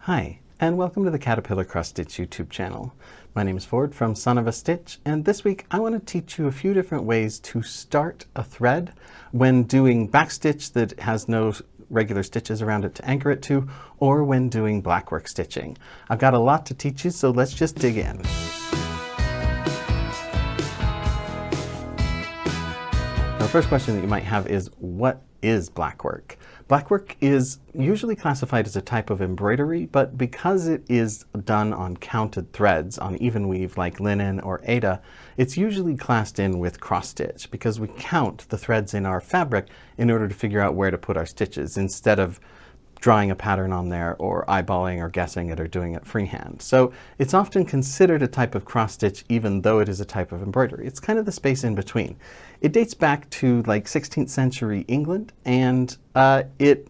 Hi, and welcome to the Caterpillar Cross Stitch YouTube channel. My name is Ford from Son of a Stitch, and this week I want to teach you a few different ways to start a thread when doing backstitch that has no regular stitches around it to anchor it to, or when doing blackwork stitching. I've got a lot to teach you, so let's just dig in. The first question that you might have is, what is blackwork? Blackwork is usually classified as a type of embroidery, but because it is done on counted threads on even weave like linen or Aida, it's usually classed in with cross stitch because we count the threads in our fabric in order to figure out where to put our stitches instead of drawing a pattern on there or eyeballing or guessing it or doing it freehand. So it's often considered a type of cross stitch even though it is a type of embroidery. It's kind of the space in between. It dates back to like 16th century England, and it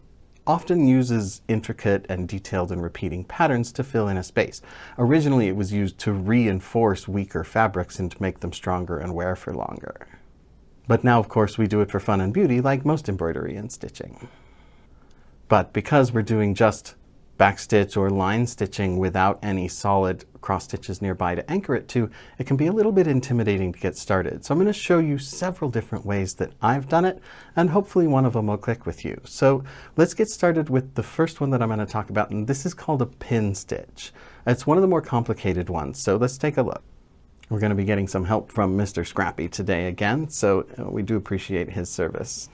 often uses intricate and detailed and repeating patterns to fill in a space. Originally it was used to reinforce weaker fabrics and to make them stronger and wear for longer. But now of course we do it for fun and beauty like most embroidery and stitching. But because we're doing just backstitch or line stitching without any solid cross stitches nearby to anchor it to, it can be a little bit intimidating to get started. So I'm going to show you several different ways that I've done it, and hopefully one of them will click with you. So let's get started with the first one that I'm going to talk about, and this is called a pin stitch. It's one of the more complicated ones, so let's take a look. We're going to be getting some help from Mr. Scrappy today again, so we do appreciate his service.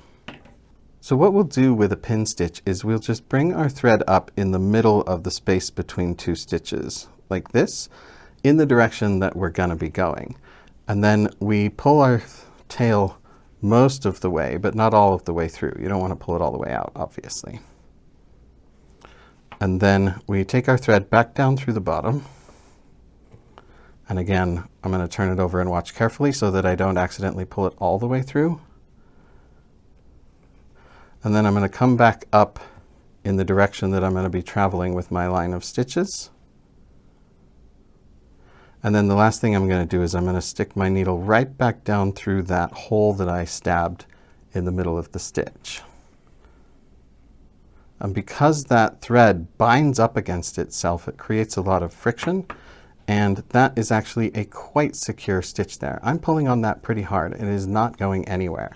So what we'll do with a pin stitch is we'll just bring our thread up in the middle of the space between two stitches, like this, in the direction that we're going to be going. And then we pull our tail most of the way, but not all of the way through. You don't want to pull it all the way out, obviously. And then we take our thread back down through the bottom. And again, I'm going to turn it over and watch carefully so that I don't accidentally pull it all the way through. And then I'm going to come back up in the direction that I'm going to be traveling with my line of stitches. And then the last thing I'm going to do is I'm going to stick my needle right back down through that hole that I stabbed in the middle of the stitch. And because that thread binds up against itself, it creates a lot of friction, and that is actually a quite secure stitch there. I'm pulling on that pretty hard. It is not going anywhere.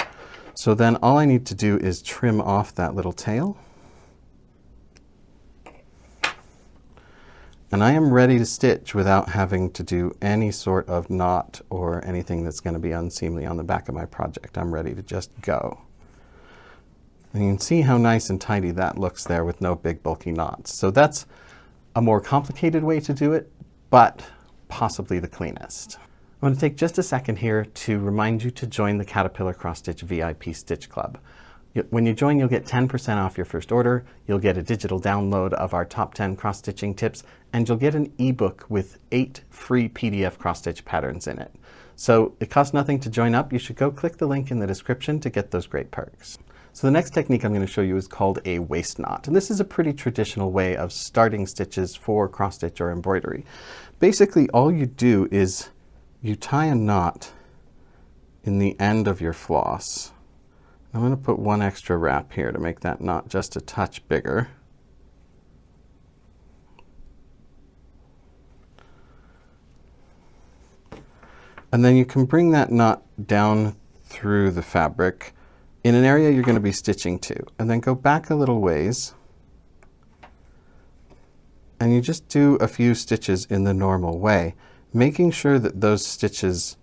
So then all I need to do is trim off that little tail. And I am ready to stitch without having to do any sort of knot or anything that's going to be unseemly on the back of my project. I'm ready to just go. And you can see how nice and tidy that looks there with no big bulky knots. So that's a more complicated way to do it, but possibly the cleanest. I'm going to take just a second here to remind you to join the Caterpillar Cross Stitch VIP Stitch Club. When you join, you'll get 10% off your first order, you'll get a digital download of our top 10 cross-stitching tips, and you'll get an ebook with 8 free PDF cross-stitch patterns in it. So it costs nothing to join up. You should go click the link in the description to get those great perks. So the next technique I'm going to show you is called a waist knot. And this is a pretty traditional way of starting stitches for cross-stitch or embroidery. Basically, all you do is you tie a knot in the end of your floss. I'm going to put one extra wrap here to make that knot just a touch bigger. And then you can bring that knot down through the fabric in an area you're going to be stitching to, and then go back a little ways. And you just do a few stitches in the normal way, making sure that those stitches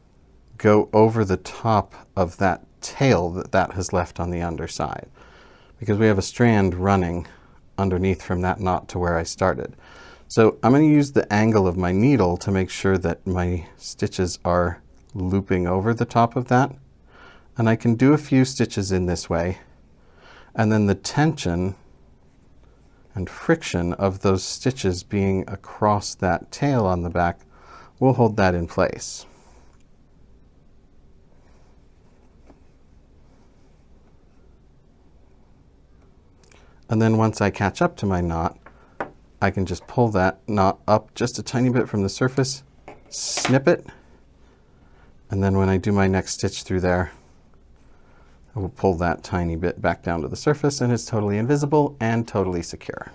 go over the top of that tail that has left on the underside, because we have a strand running underneath from that knot to where I started. So I'm going to use the angle of my needle to make sure that my stitches are looping over the top of that. And I can do a few stitches in this way, and then the tension and friction of those stitches being across that tail on the back will hold that in place. And then once I catch up to my knot, I can just pull that knot up just a tiny bit from the surface, snip it, and then when I do my next stitch through there, I will pull that tiny bit back down to the surface, and it's totally invisible and totally secure.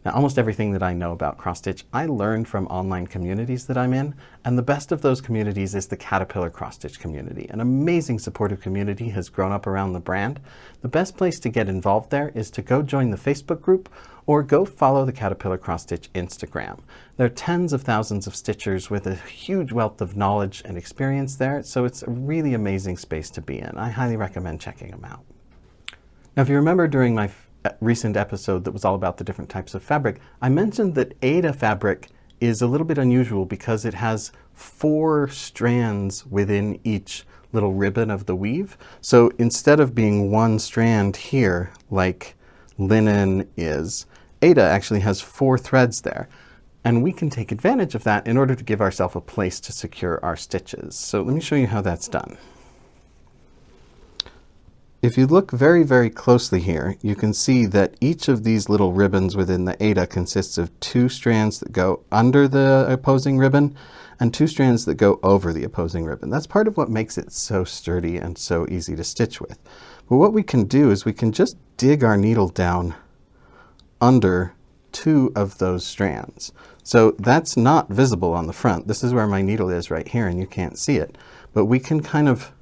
Now, almost everything that I know about cross-stitch, I learned from online communities that I'm in, and the best of those communities is the Caterpillar cross-stitch community. An amazing supportive community has grown up around the brand. The best place to get involved there is to go join the Facebook group or go follow the Caterpillar cross-stitch Instagram. There are tens of thousands of stitchers with a huge wealth of knowledge and experience there, so it's a really amazing space to be in. I highly recommend checking them out. Now, if you remember during my recent episode that was all about the different types of fabric, I mentioned that Aida fabric is a little bit unusual because it has 4 strands within each little ribbon of the weave. So instead of being one strand here like linen is, Aida actually has 4 threads there. And we can take advantage of that in order to give ourselves a place to secure our stitches. So let me show you how that's done. If you look very, very closely here, you can see that each of these little ribbons within the Aida consists of 2 strands that go under the opposing ribbon and 2 strands that go over the opposing ribbon. That's part of what makes it so sturdy and so easy to stitch with. But what we can do is we can just dig our needle down under 2 of those strands. So that's not visible on the front. This is where my needle is right here, and you can't see it. But we can kind of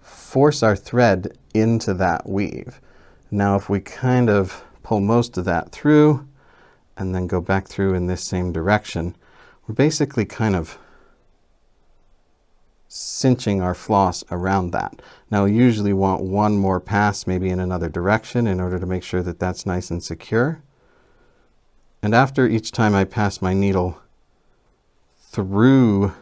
force our thread into that weave. Now if we kind of pull most of that through and then go back through in this same direction, we're basically kind of cinching our floss around that. Now we usually want one more pass, maybe in another direction, in order to make sure that that's nice and secure. And after each time I pass my needle through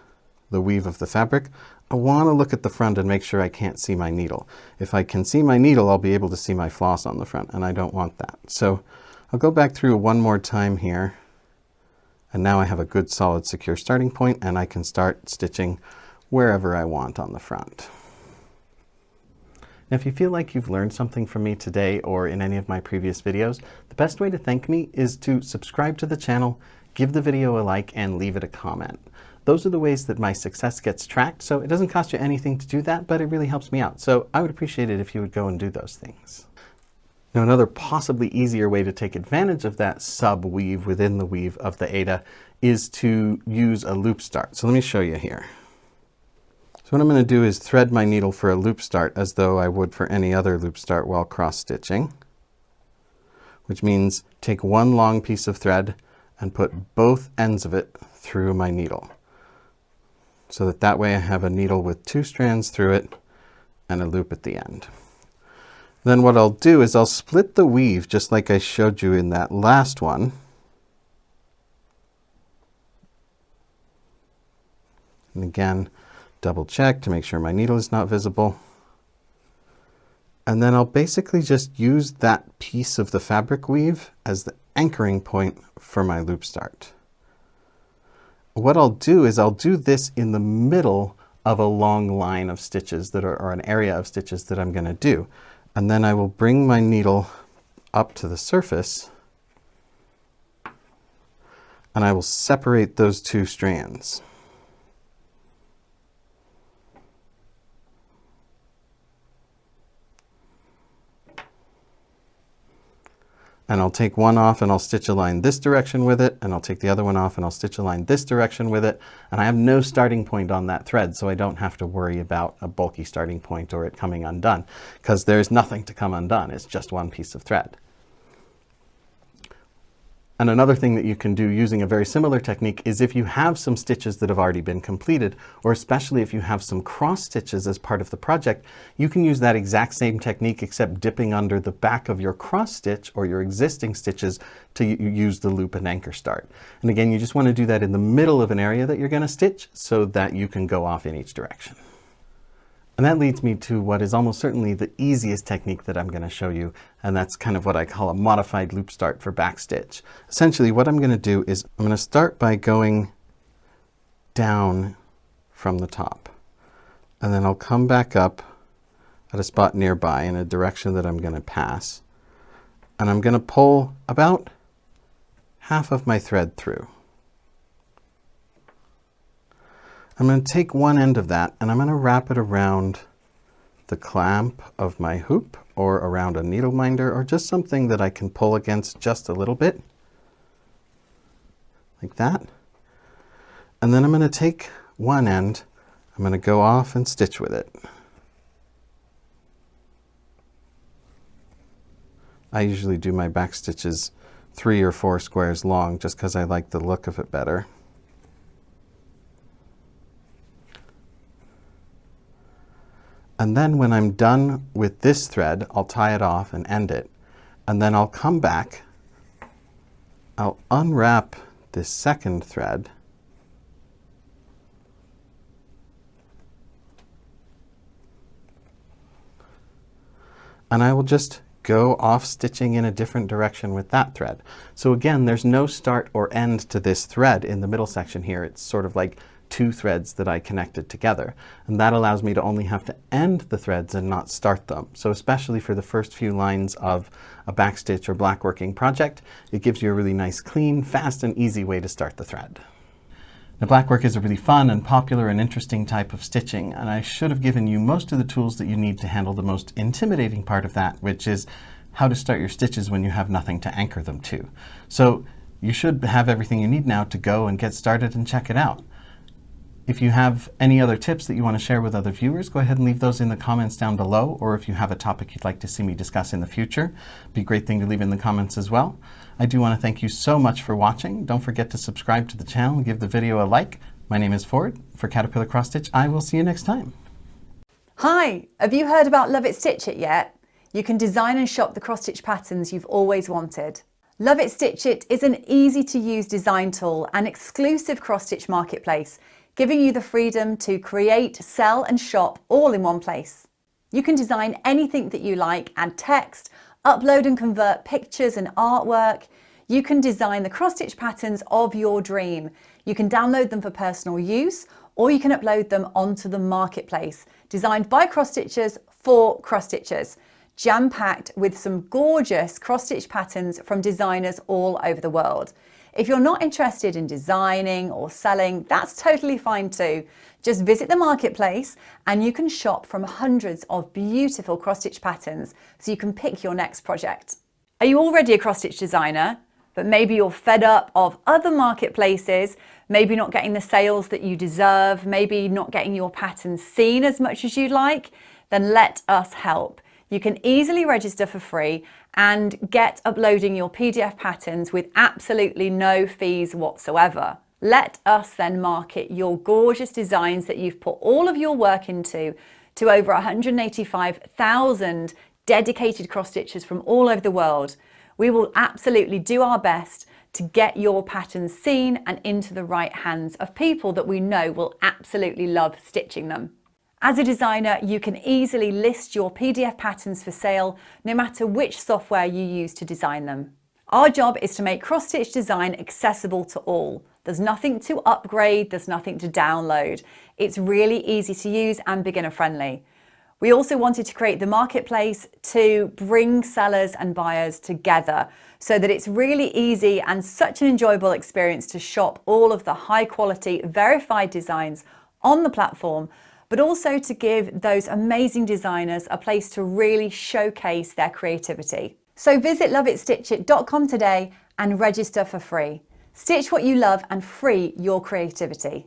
the weave of the fabric, I want to look at the front and make sure I can't see my needle. If I can see my needle, I'll be able to see my floss on the front, and I don't want that. So I'll go back through one more time here, and now I have a good solid secure starting point, and I can start stitching wherever I want on the front. Now, if you feel like you've learned something from me today or in any of my previous videos, the best way to thank me is to subscribe to the channel, give the video a like, and leave it a comment. Those are the ways that my success gets tracked, so it doesn't cost you anything to do that, but it really helps me out. So I would appreciate it if you would go and do those things. Now, another possibly easier way to take advantage of that sub-weave within the weave of the Aida is to use a loop start. So let me show you here. So what I'm going to do is thread my needle for a loop start as though I would for any other loop start while cross-stitching, which means take one long piece of thread and put both ends of it through my needle. So that way I have a needle with 2 strands through it and a loop at the end. Then what I'll do is I'll split the weave just like I showed you in that last one. And again, double check to make sure my needle is not visible. And then I'll basically just use that piece of the fabric weave as the anchoring point for my loop start. What I'll do is I'll do this in the middle of a long line of stitches that are, or an area of stitches that I'm going to do. And then I will bring my needle up to the surface and I will separate those 2 strands. And I'll take one off and I'll stitch a line this direction with it, and I'll take the other one off and I'll stitch a line this direction with it, and I have no starting point on that thread, so I don't have to worry about a bulky starting point or it coming undone, because there's nothing to come undone. It's just one piece of thread. And another thing that you can do using a very similar technique is if you have some stitches that have already been completed, or especially if you have some cross stitches as part of the project, you can use that exact same technique except dipping under the back of your cross stitch or your existing stitches to use the loop and anchor start. And again, you just want to do that in the middle of an area that you're going to stitch so that you can go off in each direction. And that leads me to what is almost certainly the easiest technique that I'm going to show you, and that's kind of what I call a modified loop start for backstitch. Essentially, what I'm going to do is I'm going to start by going down from the top, and then I'll come back up at a spot nearby in a direction that I'm going to pass, and I'm going to pull about half of my thread through. I'm going to take one end of that and I'm going to wrap it around the clamp of my hoop or around a needle minder, or just something that I can pull against just a little bit, like that. And then I'm going to take one end, I'm going to go off and stitch with it. I usually do my back stitches 3 or 4 squares long just because I like the look of it better. And then when I'm done with this thread, I'll tie it off and end it. And then I'll come back, I'll unwrap this second thread, and I will just go off stitching in a different direction with that thread. So again, there's no start or end to this thread in the middle section here. It's sort of like 2 threads that I connected together. And that allows me to only have to end the threads and not start them. So especially for the first few lines of a backstitch or blackworking project, it gives you a really nice, clean, fast, and easy way to start the thread. Now, blackwork is a really fun and popular and interesting type of stitching, and I should have given you most of the tools that you need to handle the most intimidating part of that, which is how to start your stitches when you have nothing to anchor them to. So you should have everything you need now to go and get started and check it out. If you have any other tips that you want to share with other viewers, go ahead and leave those in the comments down below, or if you have a topic you'd like to see me discuss in the future, it'd be a great thing to leave in the comments as well. I do want to thank you so much for watching. Don't forget to subscribe to the channel and give the video a like. My name is Ford. For Caterpillar Cross Stitch, I will see you next time. Hi, have you heard about Love It Stitch It yet? You can design and shop the cross stitch patterns you've always wanted. Love It Stitch It is an easy to use design tool and exclusive cross stitch marketplace, giving you the freedom to create, sell and shop all in one place. You can design anything that you like, add text, upload and convert pictures and artwork. You can design the cross stitch patterns of your dream. You can download them for personal use, or you can upload them onto the marketplace, designed by cross stitchers for cross stitchers, jam-packed with some gorgeous cross stitch patterns from designers all over the world. If you're not interested in designing or selling, that's totally fine too. Just visit the marketplace and you can shop from hundreds of beautiful cross-stitch patterns so you can pick your next project. Are you already a cross-stitch designer, but maybe you're fed up of other marketplaces, maybe not getting the sales that you deserve, maybe not getting your patterns seen as much as you'd like? Then let us help. You can easily register for free and get uploading your PDF patterns with absolutely no fees whatsoever. Let us then market your gorgeous designs that you've put all of your work into to over 185,000 dedicated cross stitchers from all over the world. We will absolutely do our best to get your patterns seen and into the right hands of people that we know will absolutely love stitching them. As a designer, you can easily list your PDF patterns for sale, no matter which software you use to design them. Our job is to make cross-stitch design accessible to all. There's nothing to upgrade, there's nothing to download. It's really easy to use and beginner friendly. We also wanted to create the marketplace to bring sellers and buyers together so that it's really easy and such an enjoyable experience to shop all of the high quality verified designs on the platform, but also to give those amazing designers a place to really showcase their creativity. So visit loveitstitchit.com today and register for free. Stitch what you love and free your creativity.